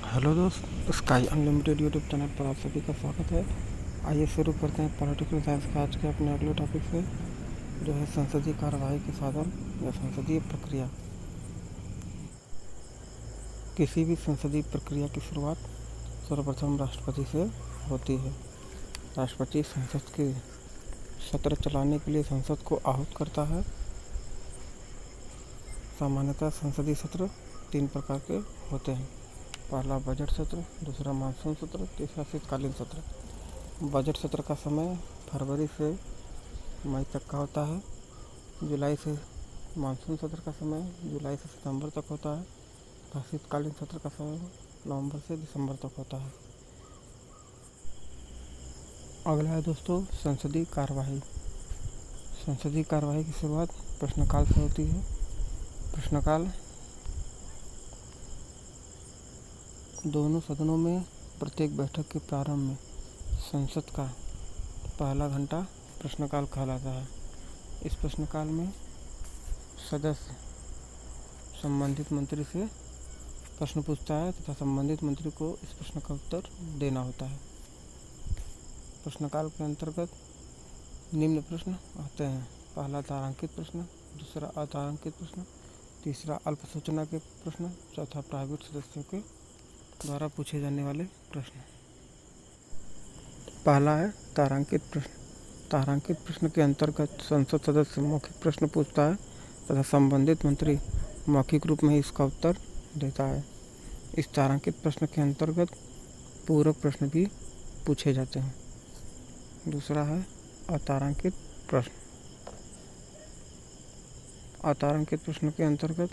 Hello दोस्त, sky unlimited YouTube channel पर आप सभी का स्वागत है। आइए शुरू करते हैं पॉलिटिकल साइंस के आज के अपने अगले टॉपिक से, जो है संसदीय कार्यवाही के साधन या संसदीय प्रक्रिया। किसी भी संसदीय प्रक्रिया की शुरुआत सर्वप्रथम राष्ट्रपति से होती है। राष्ट्रपति संसद के सत्र चलाने के लिए संसद को आहूत करता है। सामान्यतः संसदीय सत्र 3 प्रकार के होते हैं। पहला बजट सत्र, दूसरा मानसून सत्र, तीसरा शीतकालीन सत्र। बजट सत्र का समय फरवरी से मई तक का होता है। जुलाई से मानसून सत्र का समय जुलाई से सितंबर तक होता है तथा शीतकालीन सत्र का समय नवंबर से दिसंबर तक होता है। अगला है दोस्तों संसदीय कार्यवाही। संसदीय कार्यवाही की शुरुआत प्रश्नकाल से होती है। प्रश्नकाल दोनों सदनों में प्रत्येक बैठक के प्रारंभ में संसद का पहला घंटा प्रश्नकाल कहलाता है। इस प्रश्नकाल में सदस्य संबंधित मंत्री से प्रश्न पूछता है तथा संबंधित मंत्री को इस प्रश्न का उत्तर देना होता है। प्रश्नकाल के अंतर्गत निम्न प्रश्न आते हैं। पहला तारांकित प्रश्न, दूसरा अतारांकित प्रश्न, तीसरा अल्प सूचना के प्रश्न, चौथा प्राइवेट सदस्यों के द्वारा पूछे जाने वाले प्रश्न। पहला है तारांकित प्रश्न। तारांकित प्रश्न के अंतर्गत संसद सदस्य मौखिक प्रश्न पूछता है तथा संबंधित मंत्री मौखिक रूप में इसका उत्तर देता है। इस तारांकित प्रश्न के अंतर्गत पूरक प्रश्न भी पूछे जाते हैं। दूसरा है अतारांकित प्रश्न। अतारांकित प्रश्न के अंतर्गत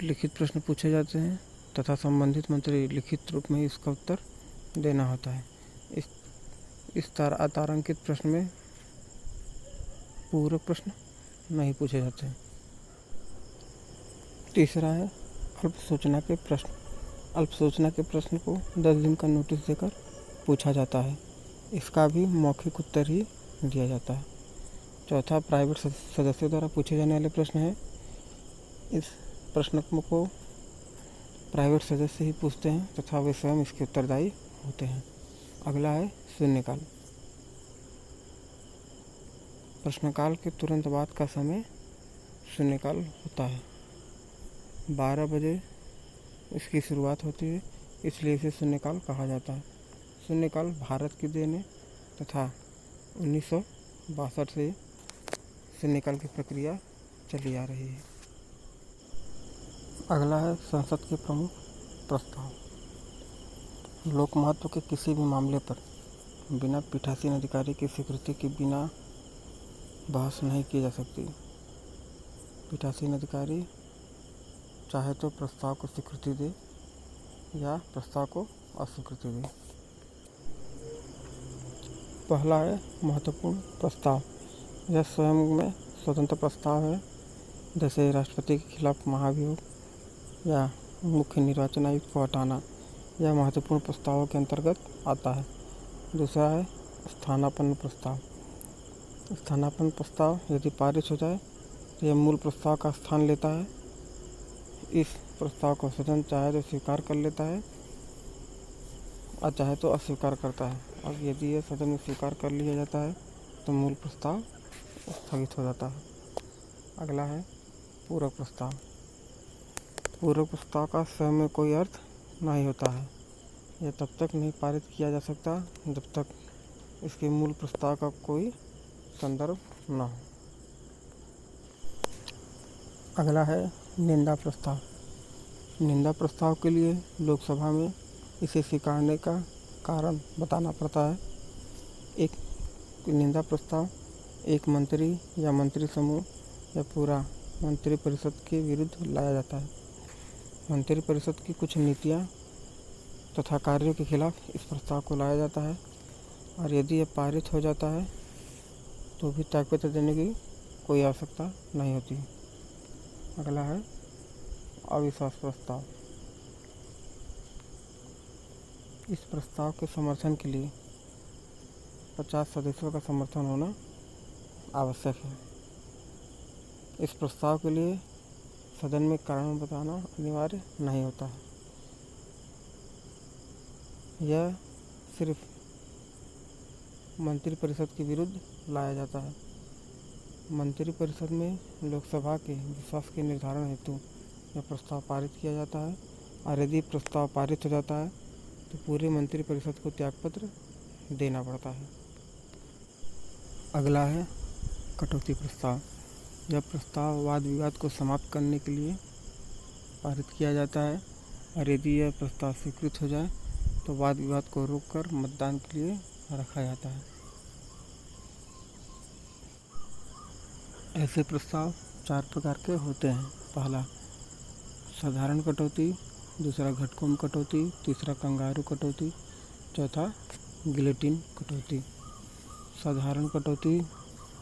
लिखित प्रश्न पूछे जाते हैं तथा संबंधित मंत्री लिखित रूप में इसका उत्तर देना होता है। इस अतारांकित प्रश्न में पूरक प्रश्न नहीं पूछे जाते हैं। तीसरा है अल्प सूचना के प्रश्न। अल्प सूचना के प्रश्न को 10 दिन का नोटिस देकर पूछा जाता है। इसका भी मौखिक उत्तर ही दिया जाता है। चौथा प्राइवेट सदस्यों द्वारा पूछे जाने वाले प्रश्न है। इस प्रश्न को प्राइवेट सदस्य ही पूछते हैं तथा वे स्वयं इसके उत्तरदायी होते हैं। अगला है शून्यकाल। प्रश्नकाल के तुरंत बाद का समय शून्यकाल होता है। 12 बजे इसकी शुरुआत होती है, इसलिए इसे शून्यकाल कहा जाता है। शून्यकाल भारत की देन है तथा 1962 से शून्यकाल की प्रक्रिया चली आ रही है। अगला है संसद के प्रमुख प्रस्ताव। लोक महत्व के किसी भी मामले पर बिना पीठासीन अधिकारी की स्वीकृति के बिना बहस नहीं की जा सकती। पीठासीन अधिकारी चाहे तो प्रस्ताव को स्वीकृति दे या प्रस्ताव को अस्वीकृति दे। पहला है महत्वपूर्ण प्रस्ताव। यह स्वयं में स्वतंत्र प्रस्ताव है, जैसे राष्ट्रपति के खिलाफ महाभियोग या मुख्य निर्वाचन आयुक्त को हटाना। यह महत्वपूर्ण प्रस्तावों के अंतर्गत आता है। दूसरा है स्थानापन्न प्रस्ताव। स्थानापन्न प्रस्ताव यदि पारित हो जाए तो यह मूल प्रस्ताव का स्थान लेता है। इस प्रस्ताव को सदन चाहे तो स्वीकार कर लेता है और चाहे तो अस्वीकार करता है। और यदि यह सदन में स्वीकार कर लिया जाता है तो मूल प्रस्ताव स्थगित हो जाता है। अगला है पूरक प्रस्ताव। पूरक प्रस्ताव का स्वयं में कोई अर्थ नहीं होता है। यह तब तक नहीं पारित किया जा सकता जब तक इसके मूल प्रस्ताव का कोई संदर्भ न हो। अगला है निंदा प्रस्ताव। निंदा प्रस्ताव के लिए लोकसभा में इसे स्वीकारने का कारण बताना पड़ता है। एक निंदा प्रस्ताव एक मंत्री या मंत्री समूह या पूरा मंत्रिपरिषद के विरुद्ध लाया जाता है। मंत्रिपरिषद की कुछ नीतियाँ तथा कार्यों के खिलाफ इस प्रस्ताव को लाया जाता है और यदि यह पारित हो जाता है तो भी त्यागपत्र देने की कोई आवश्यकता नहीं होती। अगला है अविश्वास प्रस्ताव। इस प्रस्ताव के समर्थन के लिए 50 सदस्यों का समर्थन होना आवश्यक है। इस प्रस्ताव के लिए सदन में कारण बताना अनिवार्य नहीं होता है। यह सिर्फ मंत्रिपरिषद के विरुद्ध लाया जाता है। मंत्रिपरिषद में लोकसभा के विश्वास के निर्धारण हेतु यह प्रस्ताव पारित किया जाता है और यदि प्रस्ताव पारित हो जाता है तो पूरे मंत्रिपरिषद को त्यागपत्र देना पड़ता है। अगला है कटौती प्रस्ताव। यह प्रस्ताव वाद विवाद को समाप्त करने के लिए पारित किया जाता है और यदि यह प्रस्ताव स्वीकृत हो जाए तो वाद विवाद को रोककर मतदान के लिए रखा जाता है। ऐसे प्रस्ताव 4 प्रकार के होते हैं। पहला साधारण कटौती, दूसरा घटकों में कटौती, तीसरा कंगारू कटौती, चौथा गिलेटिन कटौती। साधारण कटौती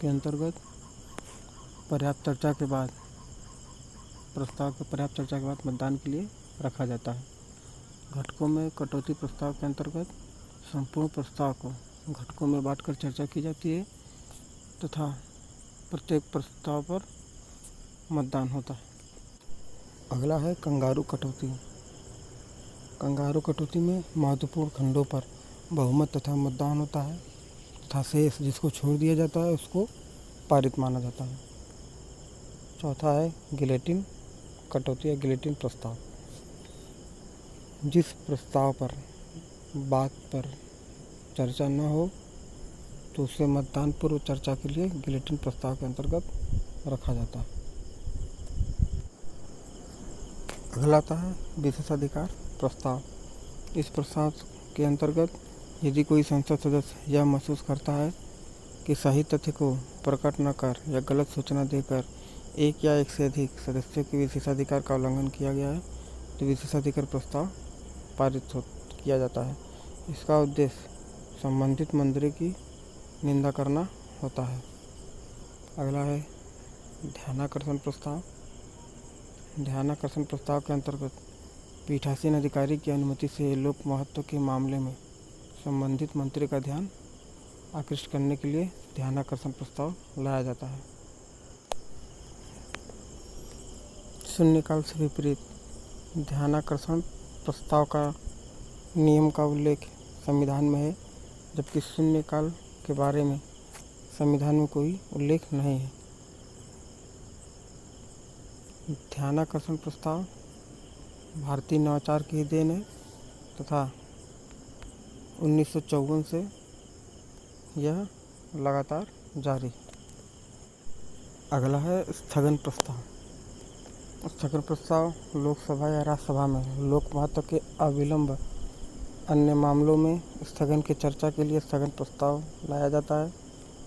के अंतर्गत पर्याप्त चर्चा के बाद प्रस्ताव को पर्याप्त चर्चा के बाद मतदान के लिए रखा जाता है। घटकों में कटौती प्रस्ताव के अंतर्गत संपूर्ण प्रस्ताव को घटकों में बांटकर चर्चा की जाती है तथा प्रत्येक प्रस्ताव पर मतदान होता है। अगला है कंगारू कटौती। कंगारू कटौती में महत्वपूर्ण खंडों पर बहुमत तथा मतदान होता है तथा शेष जिसको छोड़ दिया जाता है उसको पारित माना जाता है। चौथा है गिलेटिन कटौती या गिलेटिन प्रस्ताव। जिस प्रस्ताव पर बात पर चर्चा न हो तो उसे मतदान पूर्व चर्चा के लिए गिलेटिन प्रस्ताव के अंतर्गत रखा जाता है। अगला आता है विशेषाधिकार प्रस्ताव। इस प्रस्ताव के अंतर्गत यदि कोई संसद सदस्य यह महसूस करता है कि सही तथ्य को प्रकट न कर या गलत सूचना देकर एक या एक से अधिक सदस्यों के विशेषाधिकार का उल्लंघन किया गया है तो विशेषाधिकार प्रस्ताव पारित किया जाता है। इसका उद्देश्य संबंधित मंत्री की निंदा करना होता है। अगला है ध्यानाकर्षण प्रस्ताव। ध्यानाकर्षण प्रस्ताव के अंतर्गत पीठासीन अधिकारी की अनुमति से लोक महत्व के मामले में संबंधित मंत्री का ध्यान आकृष्ट करने के लिए ध्यानाकर्षण प्रस्ताव लाया जाता है। शून्यकाल से विपरीत ध्यानाकर्षण प्रस्ताव का नियम का उल्लेख संविधान में है, जबकि शून्यकाल के बारे में संविधान में कोई उल्लेख नहीं है। ध्यानाकर्षण प्रस्ताव भारतीय नवाचार की देन है तथा 1954 से यह लगातार जारी। अगला है स्थगन प्रस्ताव। स्थगन प्रस्ताव लोकसभा या राज्यसभा में लोक महत्व के अविलंब अन्य मामलों में स्थगन की चर्चा के लिए स्थगन प्रस्ताव लाया जाता है।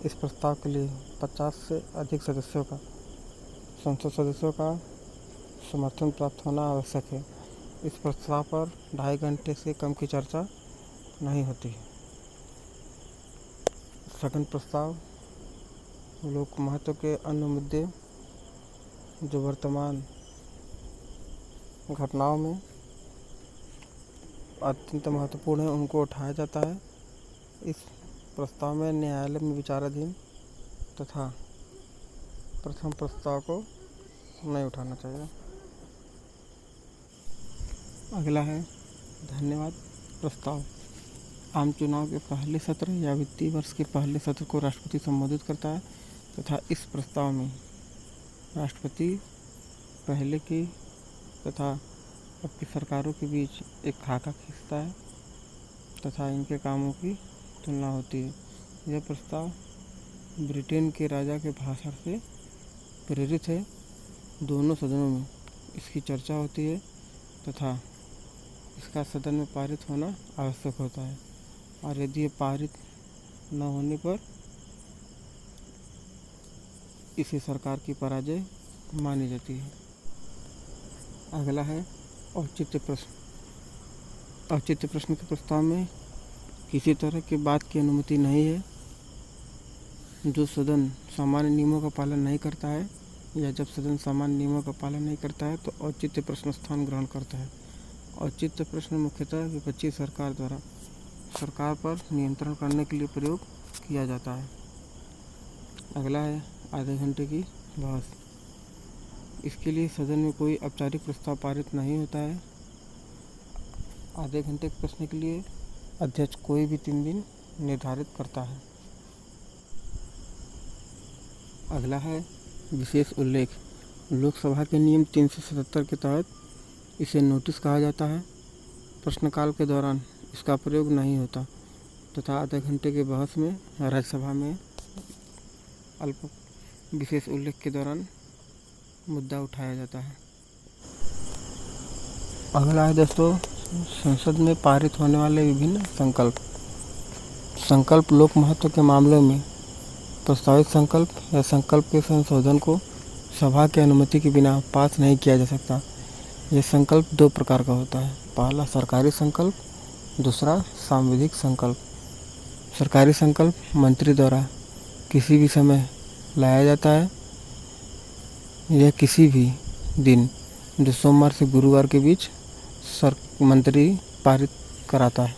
इस प्रस्ताव के लिए 50 से अधिक सदस्यों का संसद सदस्यों का समर्थन प्राप्त होना आवश्यक है। इस प्रस्ताव पर 2.5 घंटे से कम की चर्चा नहीं होती है। स्थगन प्रस्ताव लोक महत्व के अन्य मुद्दे जो वर्तमान घटनाओं में अत्यंत महत्वपूर्ण है उनको उठाया जाता है। इस प्रस्ताव में न्यायालय में विचाराधीन तथा प्रथम प्रस्ताव को नहीं उठाना चाहिए। अगला है धन्यवाद प्रस्ताव। आम चुनाव के पहले सत्र या वित्तीय वर्ष के पहले सत्र को राष्ट्रपति संबोधित करता है तथा इस प्रस्ताव में राष्ट्रपति पहले की तथा अब की सरकारों के बीच एक खाका खींचता है तथा इनके कामों की तुलना होती है। यह प्रस्ताव ब्रिटेन के राजा के भाषण से प्रेरित है। दोनों सदनों में इसकी चर्चा होती है तथा इसका सदन में पारित होना आवश्यक होता है और यदि ये पारित न होने पर इसे सरकार की पराजय मानी जाती है। अगला है औचित्य प्रश्न। औचित्य प्रश्न के प्रस्ताव में किसी तरह की बात की अनुमति नहीं है। जो सदन सामान्य नियमों का पालन नहीं करता है या जब सदन सामान्य नियमों का पालन नहीं करता है तो औचित्य प्रश्न स्थान ग्रहण करता है। औचित्य प्रश्न मुख्यतः विपक्षी सरकार द्वारा सरकार पर नियंत्रण करने के लिए प्रयोग किया जाता है। अगला है आधे घंटे की बहस। इसके लिए सदन में कोई औपचारिक प्रस्ताव पारित नहीं होता है। आधे घंटे के प्रश्न के लिए अध्यक्ष कोई भी 3 दिन निर्धारित करता है। अगला है विशेष उल्लेख। लोकसभा के नियम 377 के तहत इसे नोटिस कहा जाता है। प्रश्नकाल के दौरान इसका प्रयोग नहीं होता तथा आधे घंटे के बहस में राज्यसभा में अल्प विशेष उल्लेख के दौरान मुद्दा उठाया जाता है। अगला है दोस्तों संसद में पारित होने वाले विभिन्न संकल्प। संकल्प लोक महत्व के मामलों में प्रस्तावित संकल्प या संकल्प के संशोधन को सभा की अनुमति के बिना पास नहीं किया जा सकता। यह संकल्प 2 प्रकार का होता है। पहला सरकारी संकल्प, दूसरा सांविधिक संकल्प। सरकारी संकल्प मंत्री द्वारा किसी भी समय लाया जाता है। यह किसी भी दिन जो सोमवार से गुरुवार के बीच मंत्री पारित कराता है।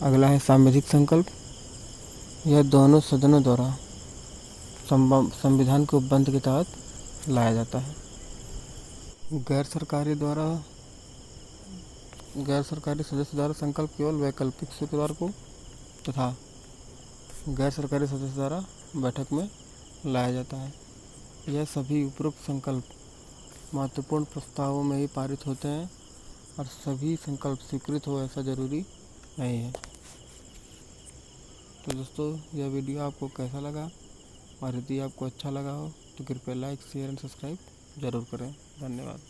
अगला है सांविधिक संकल्प। यह दोनों सदनों द्वारा संविधान के उपबंध के तहत लाया जाता है। गैर सरकारी सदस्य द्वारा संकल्प केवल वैकल्पिक शुक्रवार को तथा गैर सरकारी सदस्य द्वारा बैठक में लाया जाता है। यह सभी उपरोक्त संकल्प महत्वपूर्ण प्रस्तावों में ही पारित होते हैं और सभी संकल्प स्वीकृत हो ऐसा जरूरी नहीं है। तो दोस्तों यह वीडियो आपको कैसा लगा और यदि आपको अच्छा लगा हो तो कृपया लाइक, शेयर एंड सब्सक्राइब जरूर करें। धन्यवाद।